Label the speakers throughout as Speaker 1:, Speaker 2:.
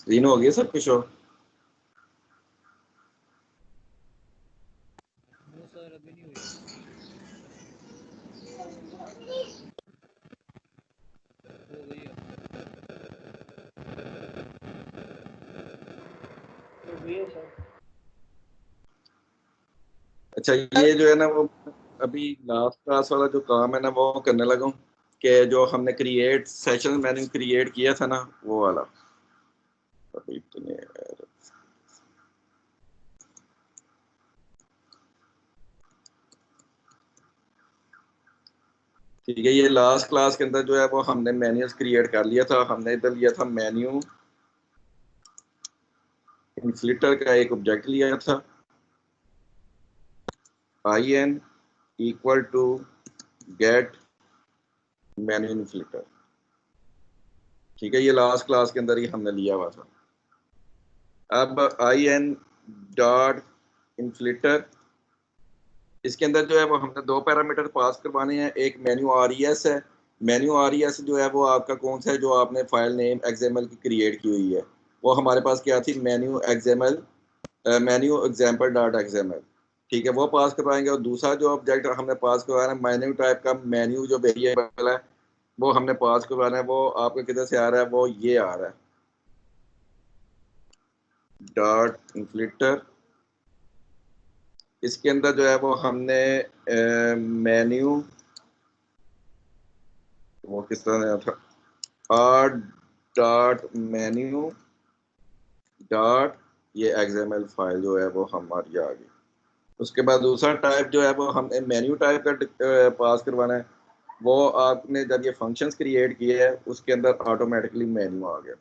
Speaker 1: Screen हो गया सब कुछ हो?
Speaker 2: सर अभी नहीं हुई। हो गई है। हो गई है सर।
Speaker 1: अच्छा, ये जो है ना वो अभी लास्ट क्लास वाला जो काम है ना वो करने लगा हूँ कि जो हमने क्रिएट सेशन मैंने क्रिएट किया था ना वो वाला। अभी इतने ठीक है, ये लास्ट क्लास के अंदर जो है वो हमने मेन्यूज क्रिएट कर लिया था। हमने इधर लिया था मेन्यू इन्फ्लिटर का एक ऑब्जेक्ट लिया था, in equal to get menu inflater. ठीक है, ये लास्ट क्लास के अंदर ही हमने लिया हुआ था। अब in डॉट इन्फ्लिटर, इसके अंदर जो है वो हमने दो पैरामीटर पास करवाने हैं। एक मेन्यू RES है। मेन्यू RES जो है वो आपका कौन सा है जो आपने फाइल नेम XML की क्रिएट की हुई है, वो हमारे पास क्या थी, menu XML, menu example dot XML। ठीक है, वो पास करवाएंगे। और दूसरा जो ऑब्जेक्ट हमने पास करवाना है मेन्यू टाइप का, मेन्यू जो वेरिएबल है वो हमने पास करवाना है। वो आपके किधर से आ रहा है, वो ये आ रहा है, डॉट इन्फ्लिटर। इसके अंदर जो है वो हमने मेन्यू, वो किस तरह था, आर डॉट मेन्यू डॉट ये XML फाइल जो है वो हमारी आ गई। उसके बाद दूसरा टाइप जो है वो हमने मेन्यू टाइप का पास करवाना है। वो आपने जब ये फंक्शंस क्रिएट किए हैं उसके अंदर ऑटोमेटिकली मेन्यू आ गया।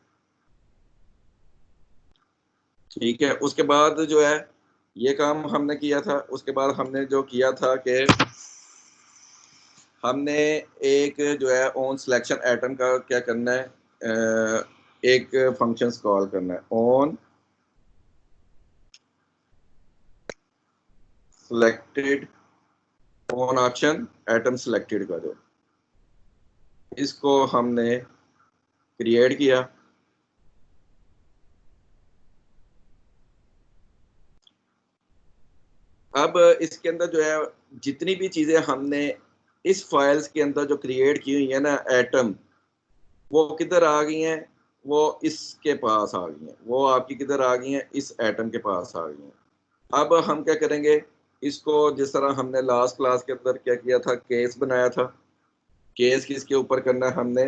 Speaker 1: ठीक है, उसके बाद जो है ये काम हमने किया था। उसके बाद हमने जो किया था कि हमने एक जो है ऑन सिलेक्शन आइटम का क्या करना है, एक फंक्शंस कॉल करना है, on selected, on option item selected का जो, इसको हमने क्रिएट किया। अब इसके अंदर जो है जितनी भी चीजें हमने इस फाइल्स के अंदर जो क्रिएट की हुई है ना एटम, वो किधर आ गई हैं, वो इसके पास आ गई हैं। वो आपकी किधर आ गई हैं, इस एटम के पास आ गई हैं। अब हम क्या करेंगे, इसको जिस तरह हमने लास्ट क्लास के अंदर क्या किया था, केस बनाया था। केस किसके ऊपर करना है हमने,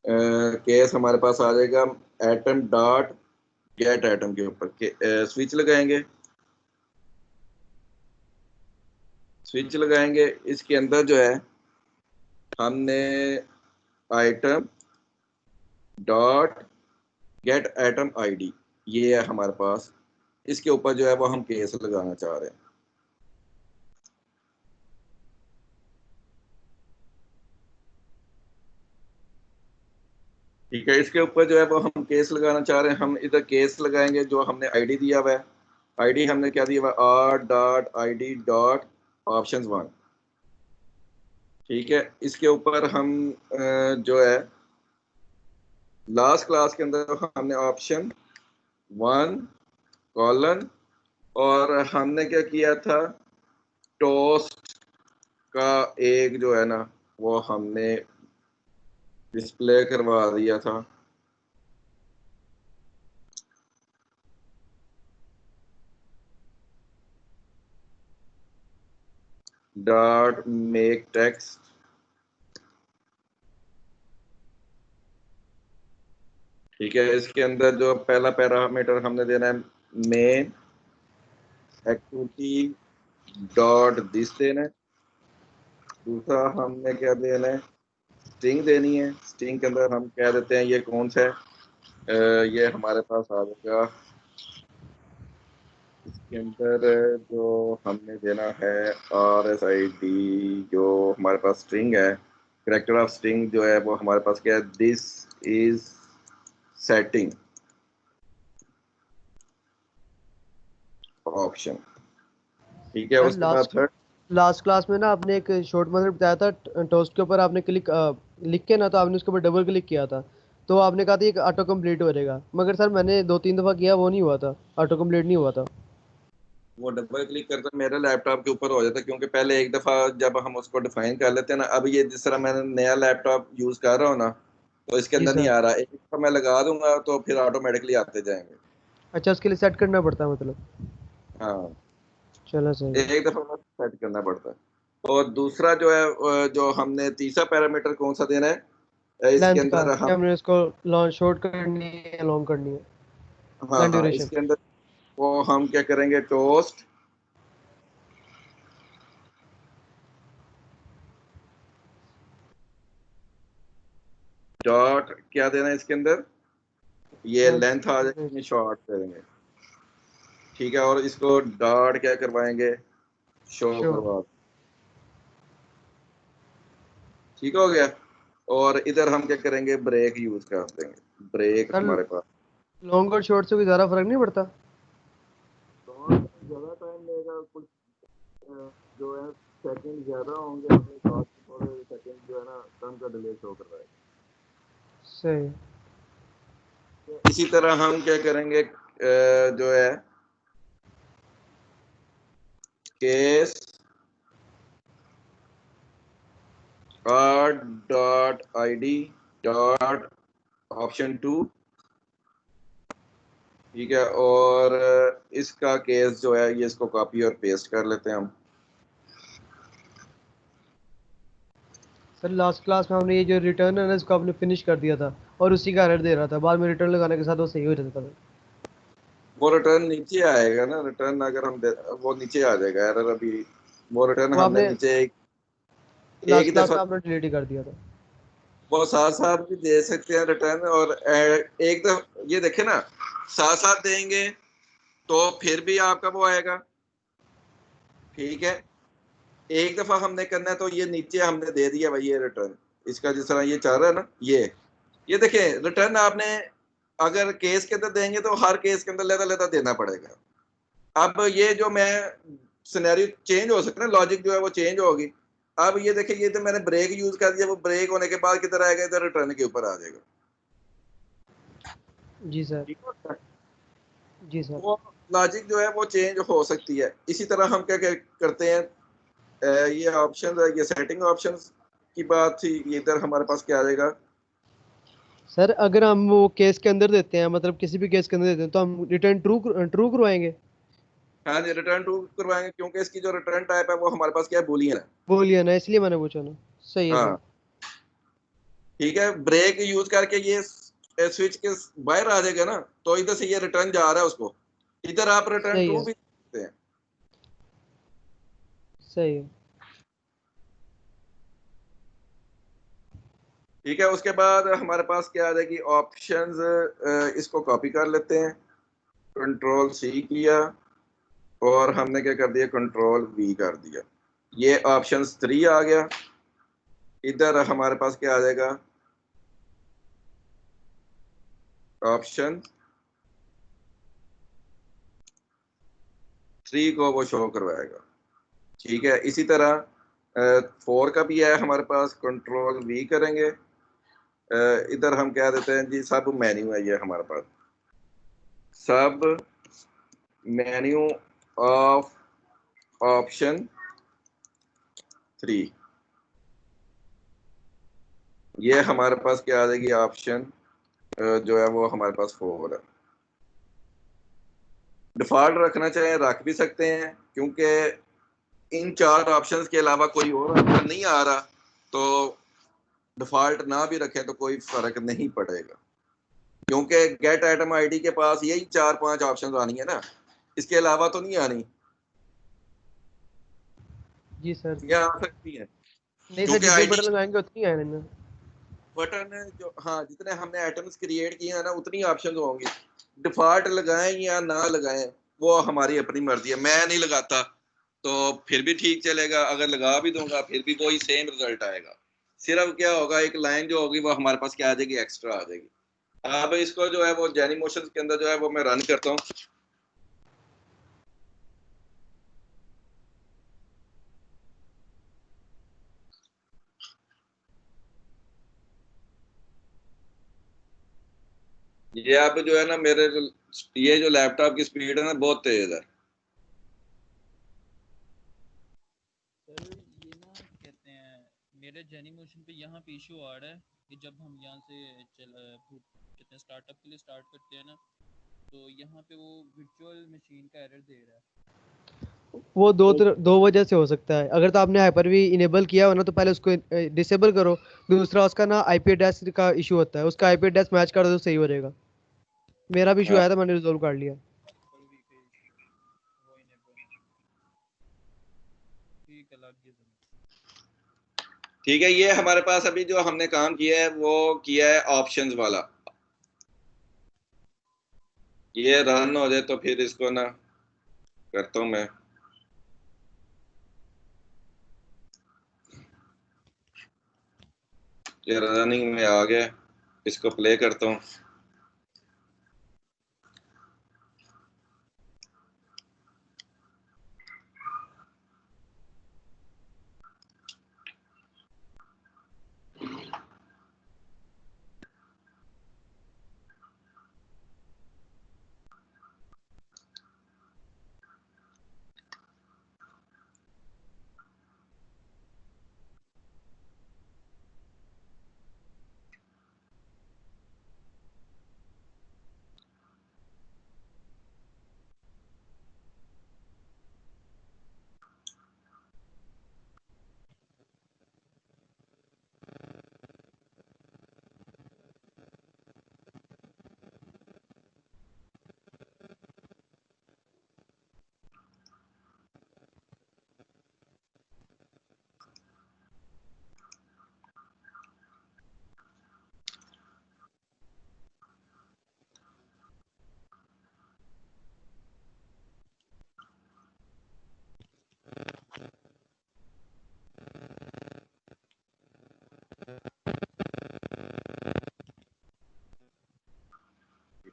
Speaker 1: केस हमारे पास आ जाएगा एटम डॉट गेट एटम के ऊपर स्विच लगाएंगे। स्विच लगाएंगे, इसके अंदर जो है हमने item dot gate atom ID, ये है हमारे पास। इसके ऊपर जो है वो हम केस लगाना चाह रहे हैं। ठीक है, इसके ऊपर जो है वो हम केस लगाना चाह रहे हैं। हम इधर केस लगाएंगे, जो हमने ID दिया हुआ है, ID हमने क्या दिया हुआ है, R.ID डॉट ऑप्शन 1। ठीक है, इसके ऊपर हम जो है लास्ट क्लास के अंदर हमने ऑप्शन 1 कॉलन, और हमने क्या किया था, टोस्ट का एक जो है ना वो हमने डिस्प्ले करवा दिया था। Dot make text. ठीक है, इसके अंदर जो पहला पैरामीटर हमने देना है मेन एक्टिविटी डॉट दिस देना है। दूसरा हमने क्या देना है, स्ट्रिंग देनी है। स्ट्रिंग के अंदर हम कह देते हैं ये कौन सा है, ये हमारे पास आ जाएगा। इसके अंदर जो हमने देना है RSID, जो हमारे पास स्ट्रिंग है, करेक्टर ऑफ स्ट्रिंग जो है वो हमारे पास क्या है, दिस इज सेटिंग ऑप्शन। ठीक है,
Speaker 2: सर
Speaker 1: उसके बाद थर्ड,
Speaker 2: लास्ट क्लास में ना आपने एक शॉर्ट मेथड बताया था टोस्ट के ऊपर आपने क्लिक लिख के ना, तो आपने उसके ऊपर डबल क्लिक किया था। तो आपने कहा था ये ऑटो कंप्लीट हो जाएगा, मगर सर मैंने 2-3 दफा किया, वो नहीं हुआ था, ऑटो कंप्लीट नहीं हुआ था।
Speaker 1: वो डबल क्लिक करते मेरे लैपटॉप के ऊपर हो जाता है, क्योंकि पहले एक दफा जब हम उसको डिफाइन कर लेते हैं ना, अब ये जिस तरह मैंने नया लैपटॉप यूज कर रहा हूँ ना, तो इसके
Speaker 2: जी
Speaker 1: अंदर नहीं
Speaker 2: सर।
Speaker 1: आ रहा। एक दफा मैं लगा दूंगा तो फिर ऑटोमेटिकली आते जाएंगे।
Speaker 2: अच्छा, उसके लिए सेट करना पड़ता है मतलब।
Speaker 1: हाँ,
Speaker 2: चलो सही है।
Speaker 1: एक दफा बस सेट करना पड़ता है। और दूसरा जो है जो हमने तीसरा पैरामीटर कौन सा देना है इसके
Speaker 2: लेंथ का,
Speaker 1: अंदर
Speaker 2: कि
Speaker 1: हम,
Speaker 2: हमने इसको लॉन्ग शॉर्ट करनी है या लॉन्ग करनी है।
Speaker 1: हाँ
Speaker 2: लेंथ
Speaker 1: हाँ,
Speaker 2: ड्यूरेशन।
Speaker 1: इसके अंदर वो हम क्या करेंगे, टोस्ट डॉट क्या देना है इसके अंदर, ये
Speaker 2: लेंथ
Speaker 1: लेंथ आ जाएगी, शॉर्ट करेंगे। ठीक है, और इसको डॉट क्या करवाएंगे, शो
Speaker 2: शो।
Speaker 1: करवा। ठीक हो गया। और इधर हम क्या करेंगे, ब्रेक यूज कर देंगे, ब्रेक
Speaker 2: सर
Speaker 1: हमारे पास।
Speaker 2: लॉन्ग और शॉर्ट से कोई ज़्यादा फर्क नहीं पड़ता।
Speaker 1: शॉर्ट ज्यादा टाइम लेगा कुछ, जो है सेकंड ज्यादा होंगे, हमें शॉर्ट थोड़े सेकंड जो है ना कम का डिले शो करवाएगा।
Speaker 2: सही।
Speaker 1: इसी तरह हम क्या करेंगे, जो है case R dot I D dot option 2। ठीक है, और इसका केस जो है ये इसको कॉपी और पेस्ट कर लेते हैं हम।
Speaker 2: सर लास्ट क्लास में हमने ये जो रिटर्न है ना, इसको आपने फिनिश कर दिया था, और उसी का एरर दे रहा था, बाद में रिटर्न लगाने के साथ वो सही हो जाता था।
Speaker 1: वो रिटर्न नीचे आएगा ना, रिटर्न अगर हम वो नीचे आ जाएगा एरर अभी। वो रिटर्न
Speaker 2: वो
Speaker 1: हमने
Speaker 2: आपने
Speaker 1: नीचे एक
Speaker 2: लास्ट
Speaker 1: ही
Speaker 2: क्लास
Speaker 1: दफा,
Speaker 2: में आपने डिलीट ही कर दिया था।
Speaker 1: वो साथ साथ भी दे सकते हैं रिटर्न, और एक दफा ये देखे ना, साथ साथ देंगे तो फिर भी आपका वो आएगा। ठीक है, एक दफा हमने करना है तो ये नीचे हमने दे दिया भाई ये रिटर्न, इसका जिस तरह ये चाह रहा है ना, ये देखिए रिटर्न आपने अगर केस के अंदर देंगे तो हर केस के अंदर लेता लेता देना पड़ेगा। अब ये जो मैं सिनेरियो चेंज हो सकता है, लॉजिक जो है वो चेंज होगी। अब ये देखिए, ये तो मैंने ब्रेक यूज कर दिया, वो ब्रेक होने के बाद किधर आएगा, इधर रिटर्न के ऊपर आ जाएगा।
Speaker 2: जी सर।
Speaker 1: ठीक है,
Speaker 2: जी सर।
Speaker 1: वो लॉजिक जो है वो चेंज हो सकती है। इसी तरह हम क्या करते हैं, ये ऑप्शन, ये सेटिंग ऑप्शंस की बात थी, ये इधर हमारे पास क्या आ जाएगा।
Speaker 2: सर अगर हम वो केस के अंदर देते हैं, मतलब किसी भी केस के अंदर देते हैं, तो हम रिटर्न ट्रू ट्रू करवाएंगे।
Speaker 1: हाँ जी, रिटर्न टू करवाएंगे, क्योंकि इसकी जो रिटर्न टाइप है वो हमारे पास क्या है, बूलियन है।
Speaker 2: बोलिए ना, इसलिए मैंने पूछा ना। सही है सर।
Speaker 1: हाँ, ठीक है, ब्रेक यूज करके ये स्विच के बाहर आ जाएगा ना, तो इधर से ये रिटर्न जा रहा है उसको, इधर आप रिटर्न
Speaker 2: सही
Speaker 1: ट्रू
Speaker 2: है।
Speaker 1: भी सकते हैं।
Speaker 2: सही है।
Speaker 1: ठीक है, उसके बाद हमारे पास क्या आ जाएगी, ऑप्शंस। इसको कॉपी कर लेते हैं, कंट्रोल सी किया, और हमने क्या कर दिया, कंट्रोल वी कर दिया। ये ऑप्शंस 3 आ गया। इधर हमारे पास क्या आ जाएगा, ऑप्शन 3 को वो शो करवाएगा। ठीक है, इसी तरह 4 का भी है हमारे पास, कंट्रोल वी करेंगे। इधर हम क्या देते हैं जी, सब मेन्यू है ये हमारे पास, सब मेन्यू ऑफ ऑप्शन 3। ये हमारे पास क्या आ जाएगी, ऑप्शन जो है वो हमारे पास 4 है। डिफॉल्ट रखना चाहें रख भी सकते हैं, क्योंकि इन 4 ऑप्शंस के अलावा कोई और ऑप्शन नहीं आ रहा, तो डिफॉल्ट ना भी रखें तो कोई फर्क नहीं पड़ेगा, क्योंकि गेट आइटम आईडी के पास यही 4-5 ऑप्शंस आनी है ना, इसके अलावा तो नहीं आनी,
Speaker 2: जी सर।
Speaker 1: या आ सकती है,
Speaker 2: नहीं सर,
Speaker 1: क्योंकि
Speaker 2: जितने
Speaker 1: आईडी
Speaker 2: बटन लगाएंगे उतनी आए ना।
Speaker 1: बटन जो, हाँ, जितने हमने आइटम्स क्रिएट किए हैं ना उतनी ऑप्शन होंगी। डिफॉल्ट लगाएं या ना लगाएं वो हमारी अपनी मर्जी है, मैं नहीं लगाता तो फिर भी ठीक चलेगा, अगर लगा भी दूंगा फिर भी वही सेम रिजल्ट आएगा। सिर्फ क्या होगा, एक लाइन जो होगी वो हमारे पास क्या आ जाएगी, एक्स्ट्रा आ जाएगी। अब इसको जो है वो जेनी मोशन के अंदर जो है वो मैं रन करता हूँ। ये अब जो है ना मेरे जो ये जो लैपटॉप की स्पीड है ना बहुत तेज है।
Speaker 3: सर ये ना कहते हैं मेरे जेनी मोशन पे यहाँ पे इशू आ रहा है कि जब हम यहाँ से कहते हैं स्टार्टअप के लिए स्टार्ट करते हैं ना, तो यहाँ पे वो वर्चुअल मशीन का एरर दे रहा है।
Speaker 2: वो दो वजह से हो सकता है। अगर तो आपने हाइपर वी इनेबल किया हो ना तो पहले उसको डिसेबल करो। दूसरा उसका ना आईपी एड्रेस का इशू होता है, उसका आईपी एड्रेस मैच कर दो तो सही हो जाएगा। मेरा भी इशू
Speaker 1: हाँ
Speaker 2: आया था, मैंने रिजोल्व कर लिया।
Speaker 3: पर वी का इशू वो इनेबल ठीक है, लग गया समझ।
Speaker 1: ठीक है, ये हमारे पास अभी जो हमने काम किया है वो किया है ऑप्शंस वाला। ये रन हो जाए तो फिर इसको ना करता हूँ मैं। ये रनिंग में आ गया, इसको प्ले करता हूँ।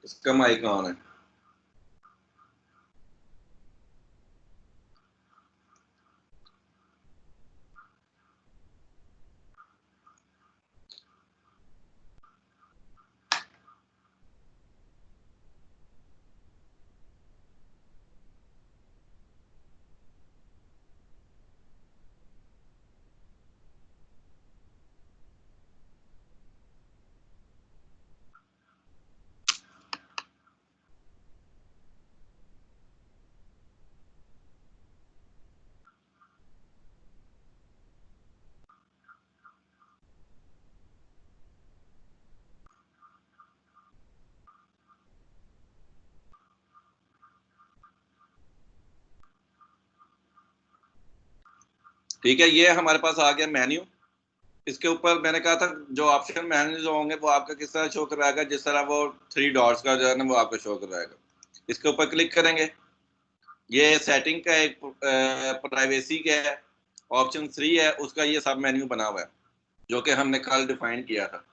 Speaker 1: इसका माइक ऑन है। ठीक है, ये हमारे पास आ गया मेन्यू। इसके ऊपर मैंने कहा था जो ऑप्शन मेन्यू जो होंगे वो आपका किस तरह शो करवाएगा, जिस तरह वो थ्री डॉट्स का जो है ना वो आपको शो करवाएगा। इसके ऊपर क्लिक करेंगे। ये सेटिंग का एक प्राइवेसी का है, ऑप्शन 3 है उसका, ये सब मेन्यू बना हुआ है जो कि हमने कल डिफाइन किया था।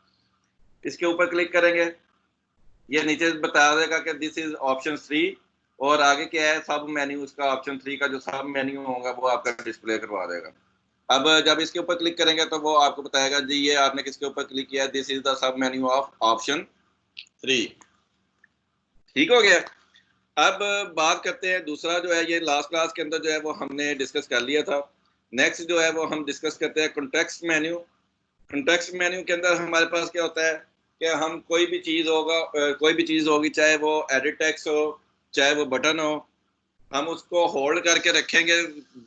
Speaker 1: इसके ऊपर क्लिक करेंगे, ये नीचे बता देगा कि दिस इज ऑप्शन 3, और आगे क्या है सब मेन्यू, उसका ऑप्शन 3 का जो सब मेन्यू होगा वो आपका डिस्प्ले करवा देगा। अब जब इसके ऊपर क्लिक करेंगे तो वो आपको बताएगा जी ये आपने किसके ऊपर क्लिक किया, this is the sub menu of option 3। ठीक हो गया। अब बात करते हैं दूसरा जो है, ये लास्ट क्लास के अंदर जो है वो हमने डिस्कस कर लिया था। नेक्स्ट जो है वो हम डिस्कस करते हैं कॉन्टेक्स्ट मेन्यू। कॉन्टेक्स्ट मेन्यू के अंदर हमारे पास क्या होता है कि हम कोई भी चीज़ होगा, कोई भी चीज़ होगी, चाहे वो एडिट टेक्स्ट हो चाहे वो बटन हो, हम उसको होल्ड करके रखेंगे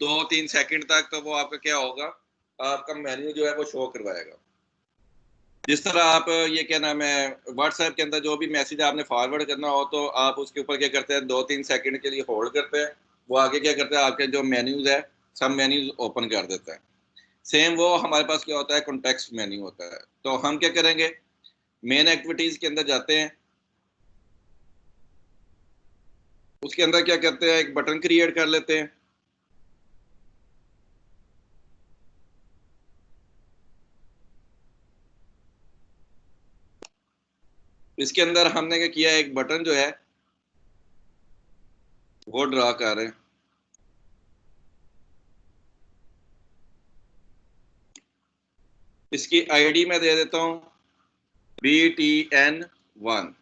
Speaker 1: 2-3 सेकंड तक, तो वो आपका क्या होगा, आपका मेन्यू जो है वो शो करवाएगा। जिस तरह आप ये क्या नाम है व्हाट्सएप के अंदर जो भी मैसेज आपने फॉरवर्ड करना हो तो आप उसके ऊपर क्या करते हैं 2-3 सेकंड के लिए होल्ड करते हैं, वो आगे क्या करता है आपके जो मेन्यूज है सब मेन्यूज ओपन कर देता है। सेम वो हमारे पास क्या होता है कॉन्टेक्स्ट मेन्यू होता है। तो हम क्या करेंगे, मेन एक्टिविटीज के अंदर जाते हैं, उसके अंदर क्या करते हैं एक बटन क्रिएट कर लेते हैं। इसके अंदर हमने क्या किया, एक बटन जो है वो ड्रा कर रहे हैं। इसकी आईडी मैं दे देता हूँ BTN1।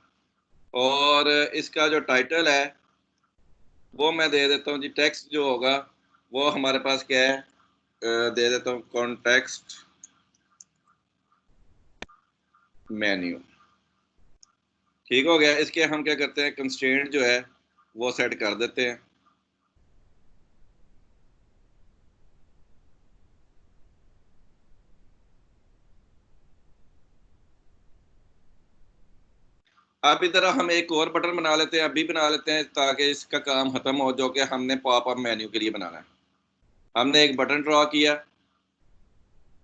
Speaker 1: और इसका जो टाइटल है वो मैं दे देता हूँ जी, टेक्स्ट जो होगा वो हमारे पास क्या है, दे देता हूँ कॉन्टेक्स्ट मेन्यू। ठीक हो गया। इसके हम क्या करते हैं, कंस्ट्रेंट जो है वो सेट कर देते हैं। अब इधर हम एक और बटन बना लेते हैं, अभी बना लेते हैं ताकि इसका काम खत्म हो, जो कि हमने पॉपअप मेन्यू के लिए बनाना है। हमने एक बटन ड्रॉ किया,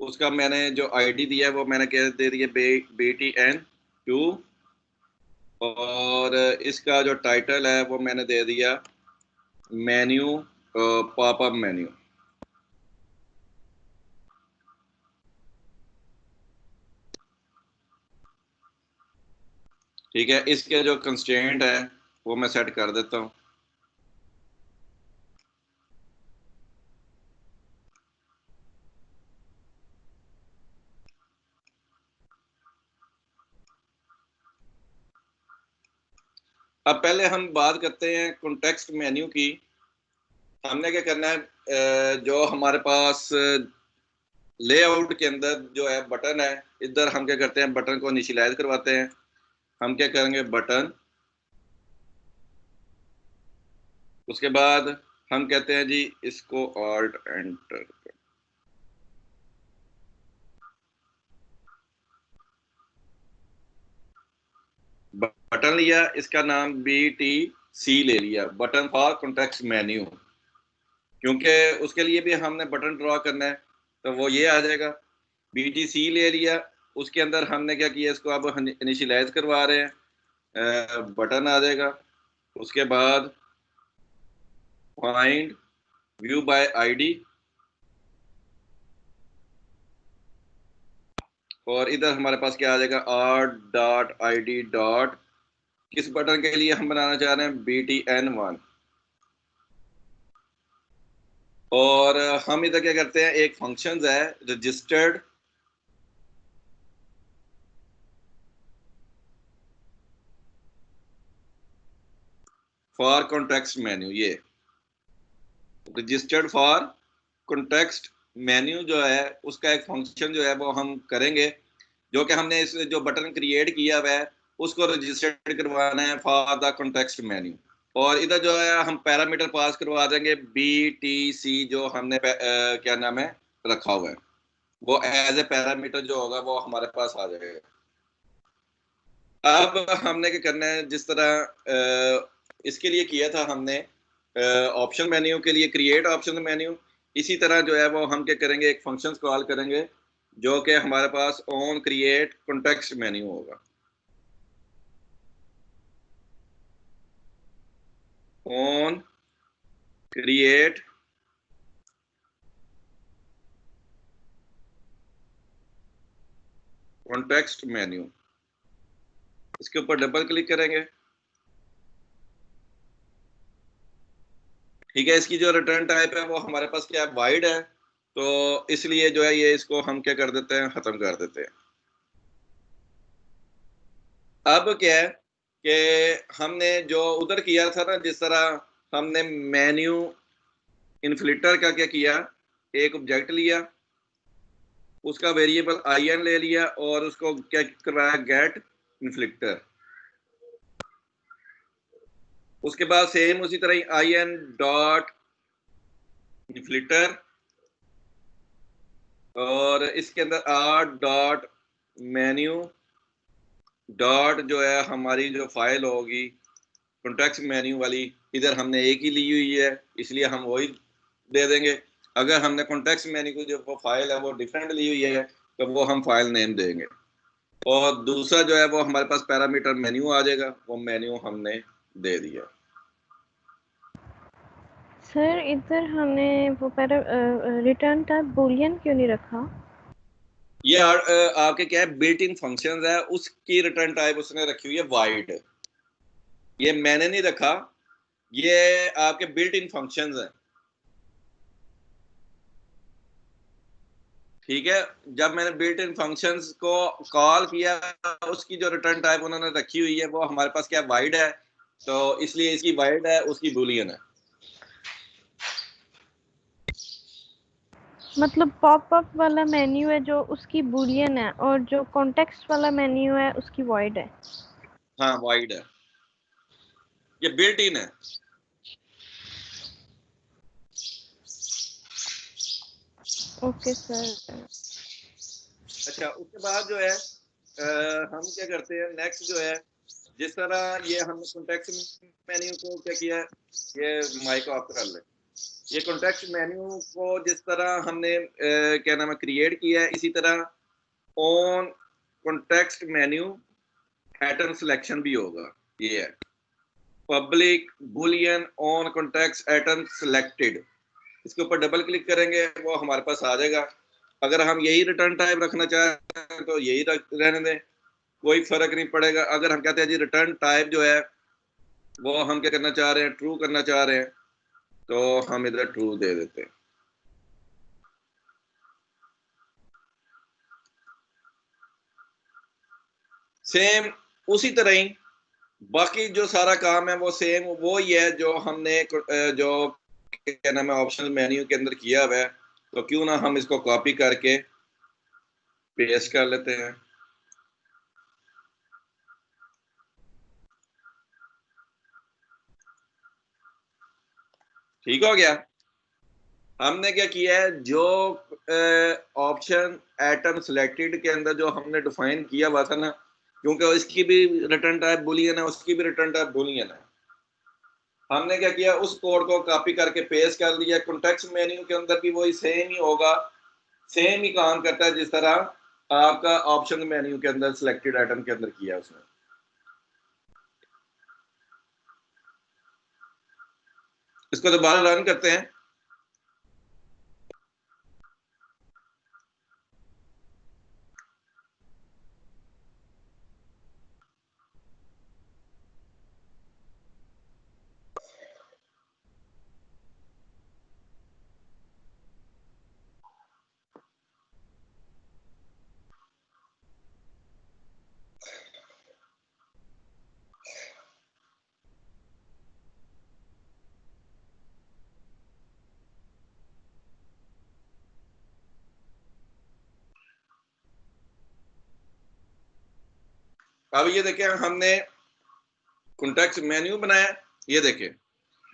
Speaker 1: उसका मैंने जो आईडी दिया है वो मैंने क्या दे दिया, BTN2, और इसका जो टाइटल है वो मैंने दे दिया मेन्यू, पॉपअप मेन्यू। ठीक है। इसके जो कंस्ट्रेंट है वो मैं सेट कर देता हूँ। अब पहले हम बात करते हैं कॉन्टेक्स्ट मेन्यू की। हमने क्या करना है, जो हमारे पास लेआउट के अंदर जो है बटन है, इधर हम क्या करते हैं, बटन को इनिशियलाइज करवाते हैं। हम क्या करेंगे, बटन, उसके बाद हम कहते हैं जी इसको ऑल्ट एंटर, बटन लिया, इसका नाम BTC ले लिया, बटन फॉर कॉन्टेक्स्ट मेन्यू, क्योंकि उसके लिए भी हमने बटन ड्रॉ करना है तो वो ये आ जाएगा। BTC ले लिया, उसके अंदर हमने क्या किया, इसको अब इनिशियलाइज करवा रहे हैं, बटन आ जाएगा। उसके बाद फाइंड व्यू बाय आईडी, और इधर हमारे पास क्या आ जाएगा, r.id डॉट, किस बटन के लिए हम बनाना चाह रहे हैं, BTN1। और हम इधर क्या करते हैं, एक फंक्शन है रजिस्टर्ड फॉर कॉन्टेक्स्ट मेन्यू, ये रजिस्टर्ड फॉर कॉन्टेक्स्ट मेन्यू जो है उसका एक फंक्शन जो है वो हम करेंगे, जो कि हमने इस जो बटन क्रिएट किया हुआ है उसको रजिस्टर्ड करवाना है फॉर द कॉन्टेक्स्ट मेन्यू। और इधर जो है हम पैरामीटर पास करवा देंगे BTC, जो हमने क्या नाम है रखा हुआ है, वो एज ए पैरामीटर जो होगा वो हमारे पास आ जाएगा। अब हमने क्या करना है, जिस तरह इसके लिए किया था हमने ऑप्शन मेन्यू के लिए क्रिएट ऑप्शन मेन्यू, इसी तरह जो है वो हम क्या करेंगे, एक फंक्शन कॉल करेंगे जो कि हमारे pass on create context menu होगा। ऑन क्रिएट कॉन्टेक्स्ट मेन्यू, इसके ऊपर डबल क्लिक करेंगे। ठीक है। इसकी जो रिटर्न टाइप है वो हमारे पास क्या है, वाइड है, तो इसलिए जो है ये इसको हम क्या कर देते हैं, खत्म कर देते हैं। अब क्या है कि हमने जो उधर किया था ना, जिस तरह हमने मेन्यू इन्फ्लिटर का क्या किया, एक ऑब्जेक्ट लिया, उसका वेरिएबल IN ले लिया और उसको क्या करवाया, गेट इन्फ्लिक्टर। उसके बाद सेम उसी तरह IN डॉट इन्फ्लिक्टर, और इसके अंदर R डॉट मेन्यू डॉट जो है हमारी जो फाइल होगी कॉन्टेक्स्ट मेन्यू वाली, इधर हमने एक ही ली हुई है इसलिए हम वही दे देंगे। अगर हमने कॉन्टेक्स्ट मेन्यू की जो फाइल है वो डिफरेंट ली हुई है तो वो हम फाइल नेम देंगे। और दूसरा जो है वो हमारे पास पैरामीटर मेन्यू आ जाएगा, वो मेन्यू हमने दे दिया।
Speaker 4: सर इधर हमने वो रिटर्न टाइप बूलियन क्यों नहीं रखा?
Speaker 1: ये आपके क्या है, बिल्ट इन फंक्शंस है, उसकी रिटर्न टाइप उसने रखी हुई है वाइड, ये मैंने नहीं रखा, ये आपके बिल्ट इन फंक्शंस है। ठीक है, जब मैंने बिल्ट इन फंक्शंस को कॉल किया उसकी जो रिटर्न टाइप उन्होंने रखी हुई है वो हमारे पास क्या वाइड है, तो इसलिए इसकी वाइड है, उसकी बूलियन है।
Speaker 4: मतलब पॉपअप वाला मेन्यू है जो उसकी बूलियन है और जो कॉन्टेक्स्ट वाला मेन्यू है उसकी वॉइड है।
Speaker 1: हाँ वाइड है, ये बिल्ट इन है।
Speaker 4: Okay sir.
Speaker 1: अच्छा, उसके बाद जो है हम क्या करते हैं नेक्स्ट जो है, जिस तरह ये हमने कॉन्टेक्स्ट मेन्यू को क्या किया है, ये माइक ऑफ कर ले, ये कॉन्टेक्स्ट मेन्यू को जिस तरह हमने क्या नाम है क्रिएट किया है, इसी तरह on context menu pattern selection भी होगा। ये है public Boolean on context atom selected, इसके ऊपर डबल क्लिक करेंगे वो हमारे पास आ जाएगा। अगर हम यही रिटर्न टाइप रखना चाहें तो यही रहने दें, कोई फर्क नहीं पड़ेगा। अगर हम कहते हैं जी रिटर्न टाइप जो है वो हम क्या करना चाह रहे हैं, ट्रू करना चाह रहे हैं, तो हम इधर ट्रू दे देते हैं। सेम उसी तरह ही बाकी जो सारा काम है वो सेम वो ही है जो हमने जो क्या नाम है ऑप्शनल मेन्यू के अंदर किया हुआ है, तो क्यों ना हम इसको कॉपी करके पेस्ट कर लेते हैं। ठीक हो गया। हमने क्या किया है, जो ऑप्शन एटम सिलेक्टेड के अंदर जो हमने डिफाइन किया हुआ था ना, क्योंकि इसकी भी रिटर्न टाइप बुलियन है, उसकी भी रिटर्न टाइप बुलियन है, हमने क्या किया उस कोड को कॉपी करके पेस्ट कर दिया। कॉन्टेक्स्ट मेन्यू के अंदर भी वही सेम ही होगा, सेम ही काम करता है जिस तरह आपका ऑप्शन मेन्यू के अंदर सिलेक्टेड आइटम के अंदर किया उसने। इसको दोबारा रन करते हैं। अब ये देखें हमने कॉन्टेक्स्ट मेन्यू बनाया, ये देखें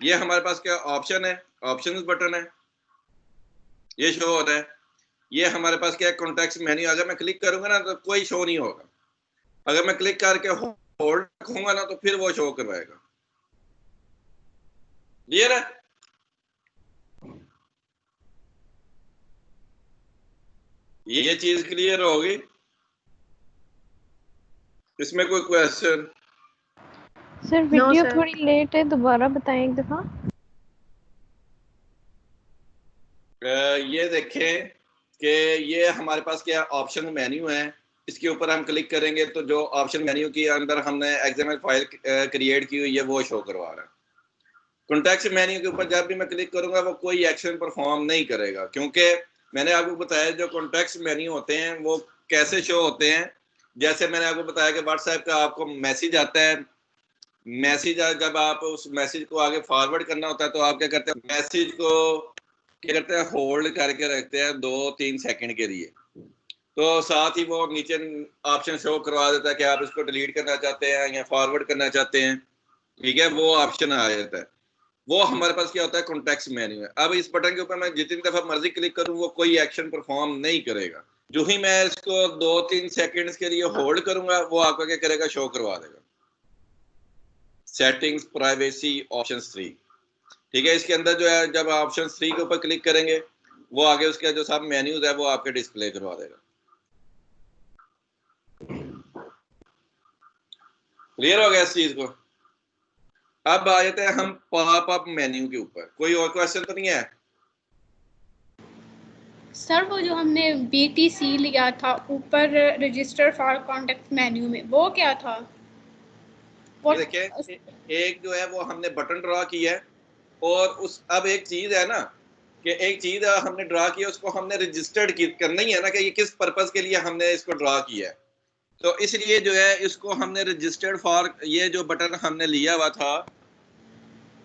Speaker 1: ये हमारे पास क्या ऑप्शन है, ऑप्शंस बटन है, ये शो हो रहा है। ये हमारे पास क्या कॉन्टेक्स्ट मेन्यू, अगर मैं क्लिक करूंगा ना तो कोई शो नहीं होगा, अगर मैं क्लिक करके होल्ड रखूंगा ना तो फिर वो शो करवाएगा। क्लियर है? ये चीज क्लियर होगी? इसमें कोई question?
Speaker 4: Sir
Speaker 5: No,
Speaker 4: video
Speaker 5: sir.
Speaker 4: थोड़ी लेट है, दोबारा बताएं एक दफा।
Speaker 1: ये देखें कि ये हमारे पास क्या ऑप्शन मेन्यू है, इसके ऊपर हम क्लिक करेंगे तो जो ऑप्शन मेन्यू के अंदर हमने एक्सएमएल फाइल क्रिएट की हुई है वो शो करवा रहा है। कॉन्टेक्स्ट मेन्यू के ऊपर जब भी मैं क्लिक करूंगा वो कोई एक्शन परफॉर्म नहीं करेगा, क्योंकि मैंने आपको बताया जो कॉन्टेक्स्ट मेन्यू होते हैं वो कैसे शो होते हैं। जैसे मैंने आपको बताया कि व्हाट्सएप का आपको मैसेज आता है, मैसेज जब आप उस मैसेज को आगे फॉरवर्ड करना होता है तो आप क्या करते हैं, मैसेज को क्या करते हैं होल्ड करके रखते हैं 2-3 सेकंड के लिए, तो साथ ही वो नीचे ऑप्शन शो करवा देता है कि आप इसको डिलीट करना चाहते हैं या फॉरवर्ड करना चाहते हैं। ठीक है, वो ऑप्शन आ जाता है। वो हमारे पास क्या होता है कॉन्टेक्स्ट मेन्यू है। अब इस बटन के ऊपर मैं जितनी दफा मर्जी क्लिक करूं वो कोई एक्शन परफॉर्म नहीं करेगा, जो ही मैं इसको 2-3 सेकंड्स के लिए होल्ड करूंगा वो आपका क्या करेगा, शो करवा देगा। सेटिंग्स प्राइवेसी ऑप्शन 3, ठीक है, इसके अंदर जो है जब ऑप्शन 3 के ऊपर क्लिक करेंगे वो आगे उसके जो सब मेन्यूज है वो आपके डिस्प्ले करवा देगा। क्लियर हो गया इस चीज को? अब आ जाते हैं हम पॉप अप मेन्यू के ऊपर। कोई और क्वेश्चन तो नहीं है?
Speaker 5: सर वो जो हमने BTC लिया था ऊपर रजिस्टर फॉर कॉन्टेक्ट मेन्यू में, वो क्या था?
Speaker 1: ये देखिए एक जो है वो हमने बटन ड्रॉ किया है, और उस अब एक चीज है ना कि एक चीज हमने ड्रा किया, उसको हमने रजिस्टर्ड करना ही है ना, कि ये किस पर्पस के लिए हमने इसको ड्रा किया है। तो इसलिए जो है इसको हमने रजिस्टर्ड फॉर, ये जो बटन हमने लिया हुआ था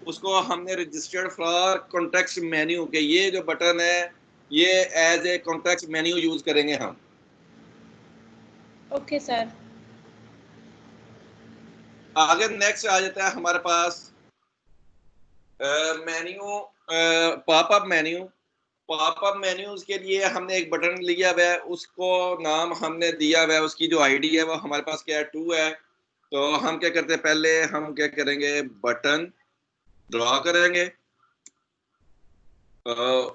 Speaker 1: उसको हमने रजिस्टर्ड फॉर कॉन्टेक्स्ट मेन्यू, के ये जो बटन है ये as a context menu use करेंगे हम।
Speaker 5: Okay sir.
Speaker 1: आगे नेक्स्ट आ जाता है हमारे पास menu, popup menu. Popup menus के लिए हमने एक बटन लिया हुआ है, उसको नाम हमने दिया हुआ है, उसकी जो आईडी है वो हमारे पास क्या है, 2 है। तो हम क्या करते हैं, पहले हम क्या करेंगे, बटन ड्रॉ करेंगे,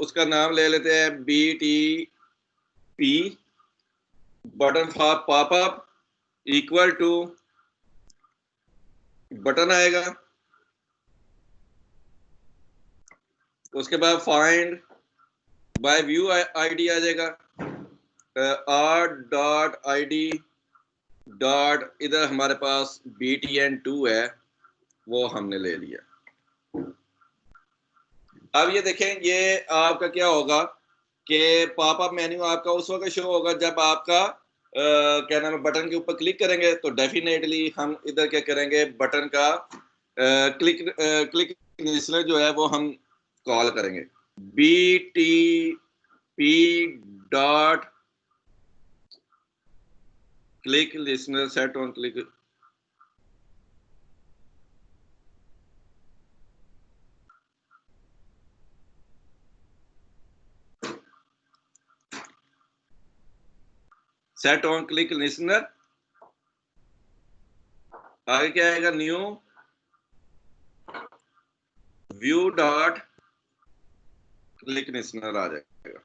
Speaker 1: उसका नाम ले लेते हैं BTP, button for popup equal to button आएगा, उसके बाद फाइंड बाय व्यू आईडी आ जाएगा, r.id डॉट, इधर हमारे पास btn2 है, वो हमने ले लिया। अब ये देखें, ये आपका क्या होगा कि पॉपअप मेन्यू आपका उस वक्त शो होगा जब आपका क्या नाम है, बटन के ऊपर क्लिक करेंगे तो डेफिनेटली हम इधर क्या करेंगे, बटन का क्लिक लिस्टर जो है वो हम कॉल करेंगे, BTP dot click listener set on click, set on click listener. आगे क्या आएगा, new view dot click listener आ जाएगा।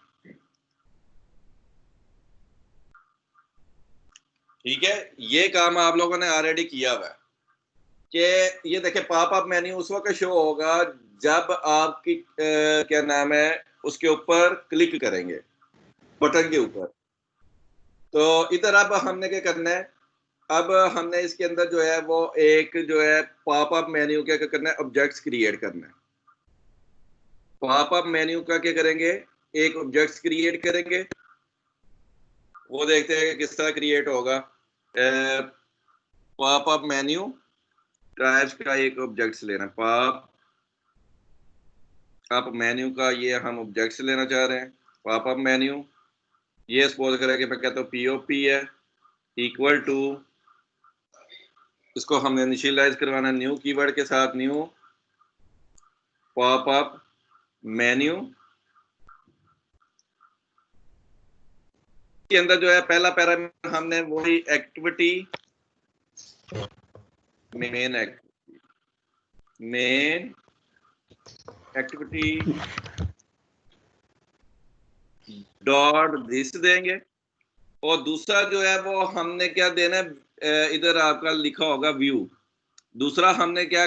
Speaker 1: ठीक है, ये काम आप लोगों ने ऑलरेडी किया हुआ है कि ये देखें, पॉपअप मेन्यू उस वक्त शो होगा जब आपकी क्या नाम है, उसके ऊपर क्लिक करेंगे, बटन के ऊपर। तो इधर अब हमने क्या करना है, अब हमने इसके अंदर जो है वो एक जो है पॉपअप मेन्यू क्या करना है, ऑब्जेक्ट्स क्रिएट करना है। पॉपअप मेन्यू का क्या करेंगे, एक ऑब्जेक्ट्स क्रिएट करेंगे, वो देखते हैं कि किस तरह क्रिएट होगा। पॉपअप मेन्यू टाइप्स का एक ऑब्जेक्ट्स लेना, पॉपअप मेन्यू का ये हम ऑब्जेक्ट्स लेना चाह रहे हैं। पॉपअप मेन्यू ये सपोज करें कि मैं कहता हूँ POP है इक्वल टू, इसको हमने इनिशियलाइज करवाना न्यू कीवर्ड के साथ, न्यू पॉपअप मेन्यू के अंदर जो है पहला पैरामीटर हमने वही activity main activity dot this देंगे, और दूसरा जो है वो हमने क्या देना है, इधर आपका लिखा होगा व्यू। दूसरा हमने क्या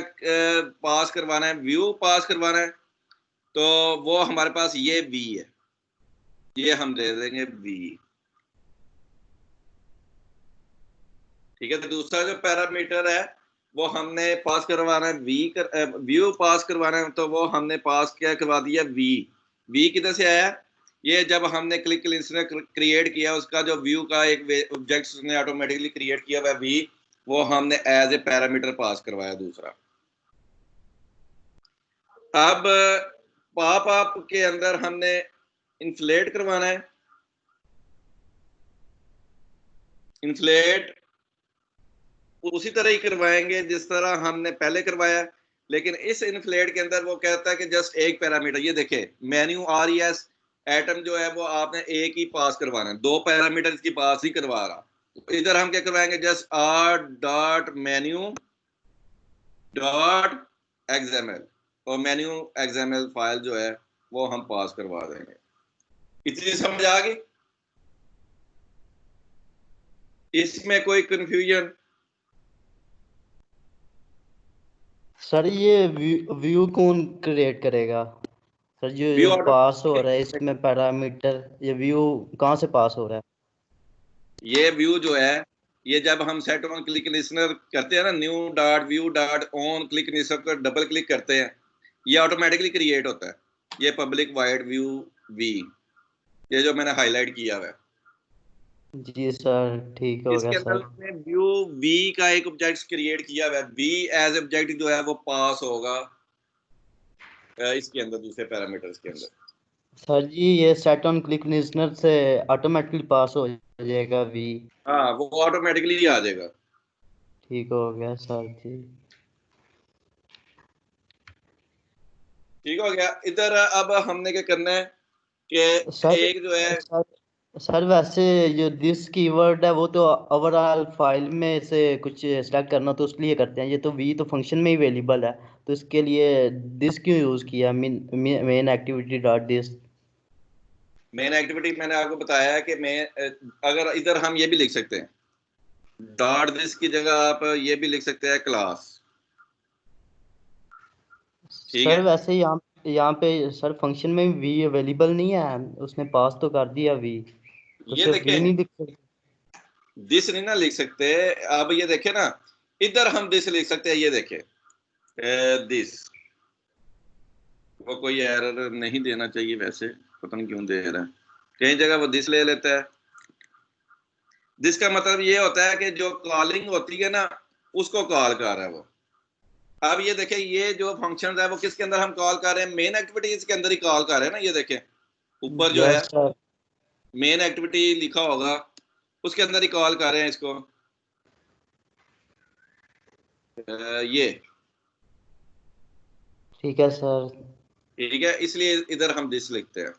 Speaker 1: पास करवाना है, व्यू पास करवाना है, तो वो हमारे पास ये V है, ये हम दे देंगे V। ठीक है, तो दूसरा जो पैरामीटर है वो हमने पास करवाना है व्यू पास करवाना है, तो वो हमने पास क्या करवा दिया, V किधर से आया, ये जब हमने क्लिक लिस्टर क्रिएट किया उसका जो व्यू का एक ऑब्जेक्ट उसने ऑटोमेटिकली क्रिएट किया हुआ V, वो हमने एज ए पैरामीटर पास करवाया दूसरा। अब पॉपअप के अंदर हमने इन्फ्लेट करवाना है, इन्फ्लेट उसी तरह ही करवाएंगे जिस तरह हमने पहले करवाया, लेकिन इस इन्फ्लेट के अंदर वो कहता है कि जस्ट एक पैरामीटर, ये देखे मेन्यू RES एटम जो है वो आपने एक ही पास करवाना है, 2 पैरामीटर की पास ही करवा रहा। तो इधर हम क्या करवाएंगे, जस्ट r.menu डॉट XML, और मेन्यू XML फाइल जो है वो हम पास करवा देंगे। इतनी समझ आ गई, इसमें कोई कंफ्यूजन?
Speaker 6: सर ये व्यू कौन क्रिएट करेगा? सर
Speaker 1: व्यू
Speaker 6: जो पास हो रहा है इसमें पैरामीटर, ये व्यू कहाँ से पास हो रहा है?
Speaker 1: ये व्यू जो है ये जब हम सेट ऑन क्लिक लिसनर करते हैं ना, new dot view dot on click listener पर डबल क्लिक करते हैं, ये ऑटोमेटिकली क्रिएट होता है। ये पब्लिक वाइड व्यू वी, ये जो मैंने हाईलाइट किया हुआ है,
Speaker 6: जी सर ठीक हो
Speaker 1: इसके
Speaker 6: गया
Speaker 1: अंदर
Speaker 6: सर।
Speaker 1: मैंने व्यू वी का एक ऑब्जेक्ट क्रिएट किया हुआ है। वी एज ऑब्जेक्ट जो है वो पास होगा इसके अंदर, दूसरे पैरामीटर्स के अंदर।
Speaker 6: सर जी ये सेट ऑन क्लिक लिसनर से ऑटोमेटिकली पास हो जाएगा वी।
Speaker 1: हाँ, वो ऑटोमेटिकली आ जाएगा।
Speaker 6: ठीक हो गया सर जी।
Speaker 1: ठीक हो गया। इधर अब हमने क्या करना है कि
Speaker 6: सर
Speaker 1: एक जो है,
Speaker 6: सर सर वैसे जो दिस कीवर्ड है वो तो ओवरऑल फाइल में से कुछ सेलेक्ट करना तो उसके लिए करते हैं, ये तो वी तो फंक्शन में ही अवेलेबल है, तो इसके लिए दिस क्यों यूज़ किया, main activity dot this.
Speaker 1: Main activity मैंने आपको बताया है कि मैं अगर इधर हम ये भी लिख सकते हैं, डॉट दिस की जगह आप ये भी लिख सकते हैं क्लास। ठीक
Speaker 6: सर
Speaker 1: है,
Speaker 6: वैसे यहाँ पे सर फंक्शन में वी अवेलेबल नहीं है, उसने पास तो कर दिया वी, तो
Speaker 1: ये
Speaker 6: सिर्फ वी
Speaker 1: देखें,
Speaker 6: नहीं दिख सकती।
Speaker 1: दिस नहीं ना लिख सकते। अब ये देखें ना, इधर हम दिस लिख सकते हैं, ये देखें दिस। वो कोई एरर नहीं देना चाहिए वैसे, पता नहीं क्यों दे रहा है, कई जगह वो दिस ले लेता है। दिस का मतलब ये होता है कि जो कॉलिंग होती है ना, उसको कॉल कर रहा है वो। अब ये देखें, ये जो फंक्शन है वो किसके अंदर हम कॉल कर रहे हैं, मेन एक्टिविटीज के अंदर ही कॉल कर रहे हैं ना। ये देखें ऊपर जो है
Speaker 6: यस सर।
Speaker 1: मेन एक्टिविटी लिखा होगा, उसके अंदर ही कॉल कर रहे हैं इसको। ये
Speaker 6: ठीक है सर।
Speaker 1: ठीक है, इसलिए इधर हम दिस लिखते हैं।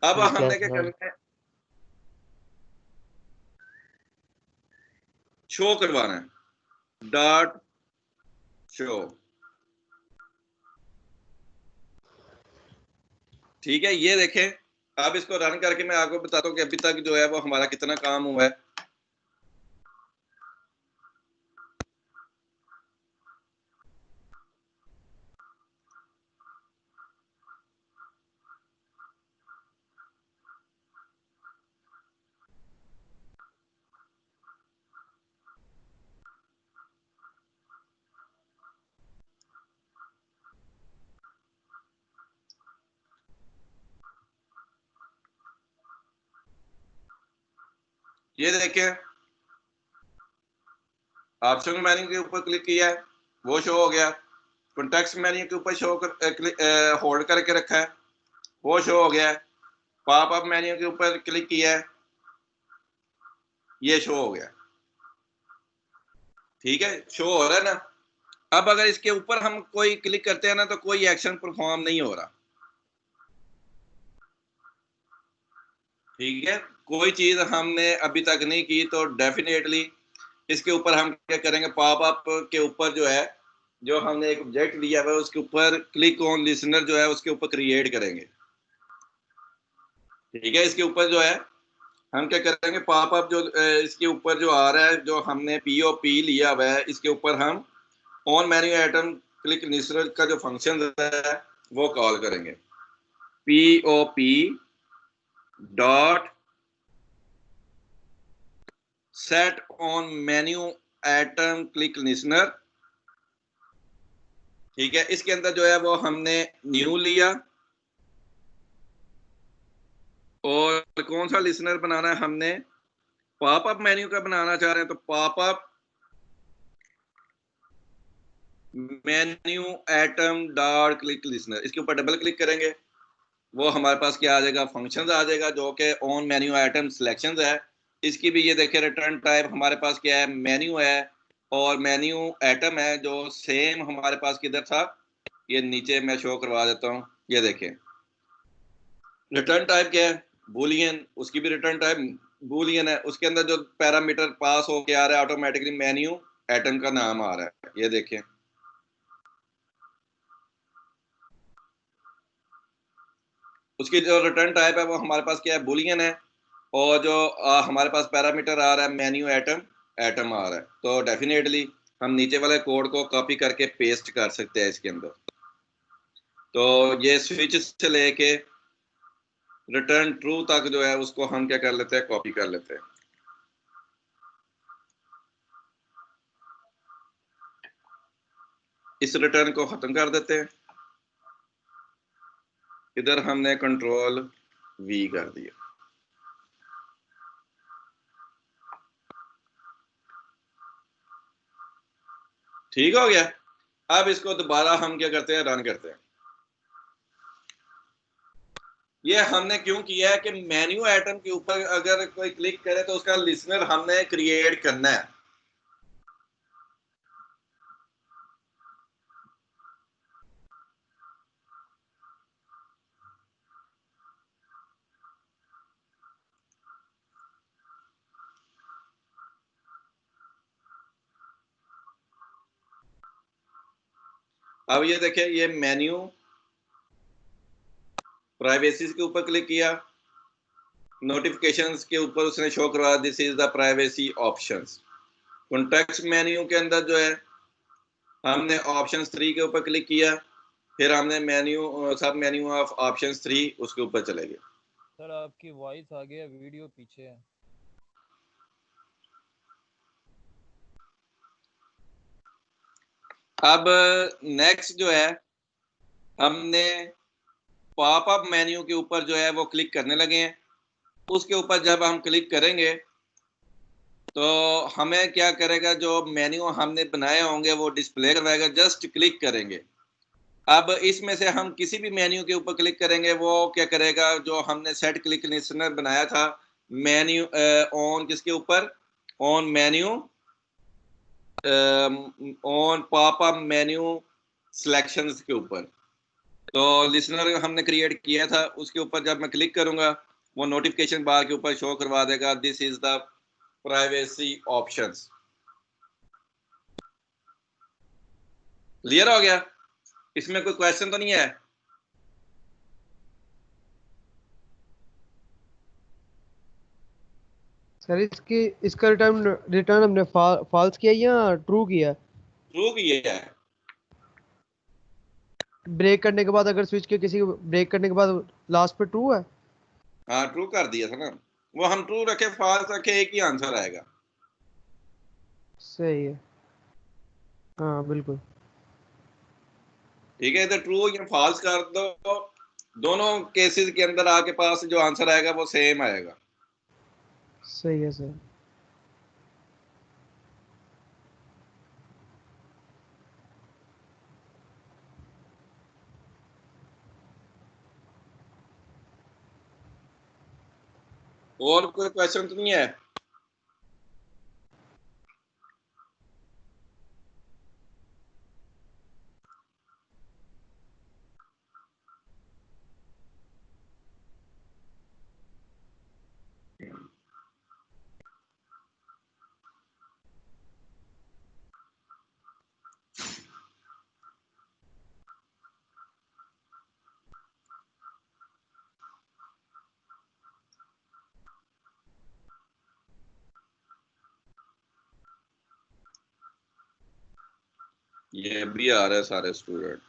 Speaker 1: अब
Speaker 6: ठीक है
Speaker 1: हमने क्या
Speaker 6: सर।
Speaker 1: करना है, शो करवाना है, डॉट शो। ठीक है, ये देखें। अब इसको रन करके मैं आपको बताता हूँ कि अभी तक जो है वो हमारा कितना काम हुआ है। ये देखें, ऑप्शन मेन्यू के ऊपर क्लिक किया है, वो शो हो गया। कॉन्टेक्स्ट मेन्यू के ऊपर शो कर होल्ड करके रखा है, वो शो हो गया है। पॉप अप मेन्यू के ऊपर क्लिक किया है, ये शो हो गया। ठीक है, शो हो रहा है ना। अब अगर इसके ऊपर हम कोई क्लिक करते हैं ना, तो कोई एक्शन परफॉर्म नहीं हो रहा। ठीक है, कोई चीज हमने अभी तक नहीं की, तो डेफिनेटली इसके ऊपर हम क्या करेंगे, पॉप अप के ऊपर जो है, जो हमने एक ऑब्जेक्ट लिया हुआ है उसके ऊपर क्लिक ऑन लिसनर जो है उसके ऊपर क्रिएट करेंगे। ठीक है, इसके ऊपर जो है हम क्या करेंगे, पॉप अप जो इसके ऊपर जो आ रहा है, जो हमने पीओपी लिया हुआ है, इसके ऊपर हम on menu item click listener का जो फंक्शन है वो कॉल करेंगे। POP dot set on menu item click listener. ठीक है, इसके अंदर जो है वो हमने न्यू लिया, और कौन सा लिसनर बनाना है हमने, पॉप अप मेन्यू का बनाना चाह रहे हैं, तो pop up menu atom dot click listener, इसके ऊपर डबल क्लिक करेंगे, वो हमारे पास क्या आ जाएगा, फंक्शन आ जाएगा, जो कि ऑन मेन्यू आइटम सिलेक्शन है। इसकी भी ये देखिए रिटर्न टाइप हमारे पास क्या है, मेन्यू है, और मेन्यू आइटम है, जो सेम हमारे पास किधर था, ये नीचे मैं शो करवा देता हूँ। ये देखें रिटर्न टाइप क्या है, बूलियन, उसकी भी रिटर्न टाइप बूलियन है। उसके अंदर जो पैरामीटर पास हो के आ रहा है ऑटोमेटिकली मेन्यू आइटम का नाम आ रहा है, ये देखें। उसकी जो रिटर्न टाइप है वो हमारे पास क्या है, बूलियन है, और जो हमारे पास पैरामीटर आ रहा है मेन्यू आइटम आइटम आ रहा है। तो डेफिनेटली हम नीचे वाले कोड को कॉपी करके पेस्ट कर सकते हैं इसके अंदर। तो ये स्विच से लेके रिटर्न ट्रू तक जो है उसको हम क्या कर लेते हैं, कॉपी कर लेते हैं। इस रिटर्न को खत्म कर देते हैं। इधर हमने कंट्रोल V कर दिया। ठीक हो गया। अब इसको दोबारा हम क्या करते हैं, रन करते हैं। ये हमने क्यों किया है कि मेन्यू आइटम के ऊपर अगर कोई क्लिक करे तो उसका लिसनर हमने क्रिएट करना है। अब ये देखिए, ये मेन्यू प्राइवेसी के ऊपर क्लिक किया, नोटिफिकेशंस के ऊपर उसने शो करवा this is the privacy options. Context menu के अंदर जो है हमने ऑप्शंस 3 के ऊपर क्लिक किया, फिर हमने मेन्यू सब मेन्यू ऑफ ऑप्शंस 3 उसके ऊपर चले गए।
Speaker 3: सर आपकी वॉइस आगे है, वीडियो पीछे है।
Speaker 1: अब नेक्स्ट जो है हमने पॉपअप मेन्यू के ऊपर जो है वो क्लिक करने लगे हैं। उसके ऊपर जब हम क्लिक करेंगे तो हमें क्या करेगा, जो मेन्यू हमने बनाए होंगे वो डिस्प्ले करवाएगा। जस्ट क्लिक करेंगे। अब इसमें से हम किसी भी मेन्यू के ऊपर क्लिक करेंगे, वो क्या करेगा, जो हमने सेट क्लिक लिसनर बनाया था मेन्यू ऑन किसके ऊपर, on menu on popup menu selections के ऊपर। तो लिसनर हमने क्रिएट किया था, उसके ऊपर जब मैं क्लिक करूंगा वो नोटिफिकेशन बार के ऊपर शो करवा देगा this is the privacy options. Clear हो गया? इसमें कोई क्वेश्चन तो नहीं है?
Speaker 2: सर इसका रिटर्न रिटर्न हमने फॉल्स किया या ट्रू किया?
Speaker 1: ट्रू किया है।
Speaker 2: ब्रेक करने के बाद अगर स्विच के किसी ब्रेक करने के बाद लास्ट पे ट्रू है।
Speaker 1: हाँ ट्रू कर दिया था ना, वो हम ट्रू रखे फॉल्स रखे एक ही आंसर आएगा।
Speaker 2: सही है, हाँ बिल्कुल।
Speaker 1: ठीक है, इधर ट्रू या फॉल्स कर दो, दोनों केसेस के अंदर आपके पास जो आंसर आएगा वो सेम आएगा।
Speaker 2: सही है सर।
Speaker 1: और कोई क्वेश्चन तो नहीं है? ये भी आ रहा है सारे स्टूडेंट।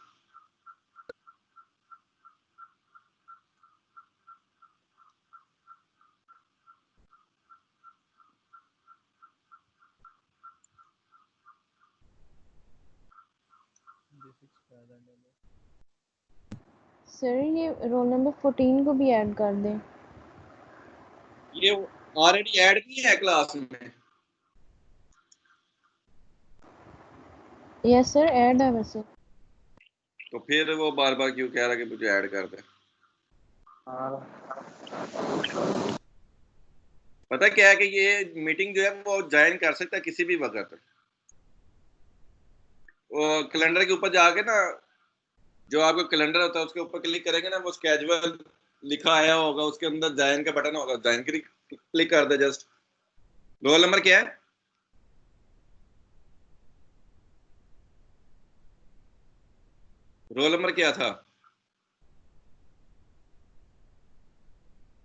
Speaker 4: सर ये रोल नंबर 14 को भी ऐड कर दें।
Speaker 1: ये ऑलरेडी ऐड किया है क्लास में।
Speaker 4: यस सर ऐड है वैसे।
Speaker 1: तो फिर वो बार बार क्यों कह रहा है कि मुझे ऐड कर दे? पता क्या है कि ये मीटिंग जो है वो ज्वाइन कर सकता है किसी भी वक्त। वो कैलेंडर के ऊपर जाके ना, जो आपका कैलेंडर होता है उसके ऊपर क्लिक करेंगे ना, वो स्केड्यूल लिखा आया होगा, उसके अंदर ज्वाइन का बटन होगा, ज्वाइन क्लिक कर दे जस्ट। रोल नंबर क्या है? रोल नंबर क्या था?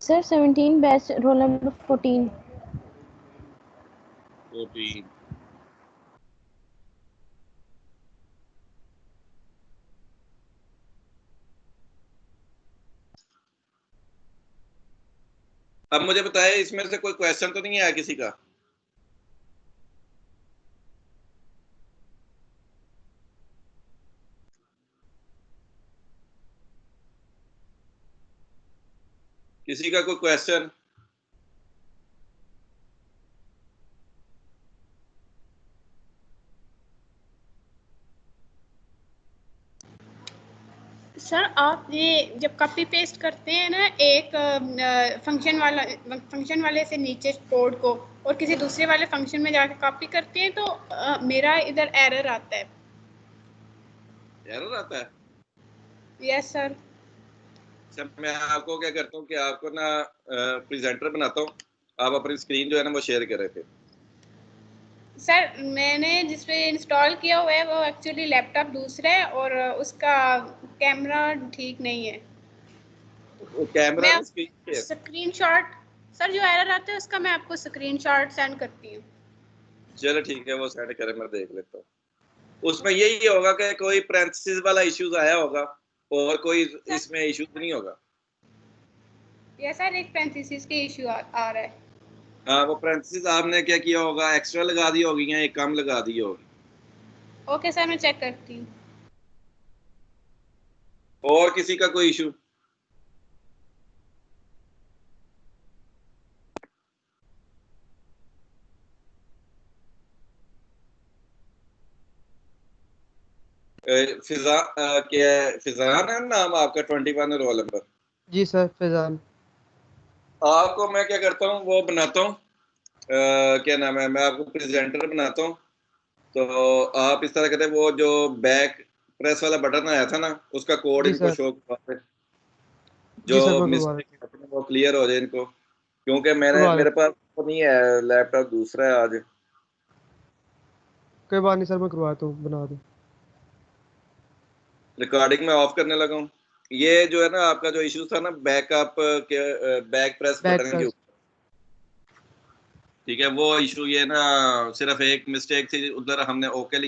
Speaker 4: Sir 17 batch roll number 14।
Speaker 1: 14। अब मुझे बताए इसमें से कोई क्वेश्चन तो नहीं आया किसी का? किसी का कोई क्वेश्चन?
Speaker 5: सर आप ये जब कॉपी पेस्ट करते हैं ना एक फंक्शन वाले से नीचे कोड को और किसी दूसरे वाले फंक्शन में जाके कॉपी करते हैं तो मेरा इधर एरर आता है।
Speaker 1: एरर आता है?
Speaker 5: Yes sir.
Speaker 1: अच्छा, मैं आपको क्या करता हूँ कि आपको ना प्रेजेंटर बनाता हूँ, आप अपनी स्क्रीन जो है ना वो शेयर करें फिर।
Speaker 5: सर मैंने जिस पे इंस्टॉल किया हुआ है वो एक्चुअली लैपटॉप दूसरा है और उसका कैमरा ठीक नहीं है।
Speaker 1: वो कैमरा
Speaker 5: मैं
Speaker 1: स्क्रीन शेयर।
Speaker 5: स्क्रीनशॉट सर जो एरर आता है उसका मैं आपको स्क्रीनशॉट सेंड करती हूँ।
Speaker 1: चलो ठीक है, वो सेंड करें, मैं देख लेता हूँ। उसमें यही होगा कि कोई पैरेंथेसिस वाला इश्यूज आया होगा और कोई इसमें इश्यूज नहीं होगा।
Speaker 5: यस सर एक पैरेंथेसिस के इशू आ रहा है।
Speaker 1: हाँ, वो पैरेंथेसिस आपने क्या किया होगा, एक्स्ट्रा लगा दी होगी या एक कम लगा दी होगी।
Speaker 5: ओके सर मैं चेक करती हूँ।
Speaker 1: और किसी का कोई इशू? फिजा क्या फिजान है नाम आपका, 21 रोल नंबर?
Speaker 2: जी सर फैजान।
Speaker 1: आपको मैं क्या करता हूँ वो बनाता हूँ, क्या नाम है, मैं आपको प्रेजेंटर बनाता हूँ। तो आप इस तरह कहते हैं वो जो बैक प्रेस वाला बटन आया था ना उसका कोड
Speaker 2: जी
Speaker 1: इनको
Speaker 2: सर।
Speaker 1: शो करवा दें,
Speaker 2: जी सर
Speaker 1: जो
Speaker 2: मैं करवा
Speaker 1: मिस्टेक
Speaker 2: देता हूँ।
Speaker 1: है वो क्लियर हो जाए इनको, क्योंकि
Speaker 2: करवा
Speaker 1: मेरे
Speaker 2: देता
Speaker 1: पास तो नहीं है, लैपटॉप दूसरा है आज।
Speaker 2: हूँ। कोई बात नहीं सर, मैं करवाता हूँ, बना दूँ।
Speaker 1: रिकॉर्डिंग में ऑफ करने लगा हूँ। ये जो है ना आपका जो इशू था ना बैकअप के बैक प्रेस
Speaker 2: बैक
Speaker 1: बटन के
Speaker 2: प्रेस।
Speaker 1: ऊपर, ठीक है, वो इशू ये ना सिर्फ एक मिस्टेक थी, उधर हमने ओके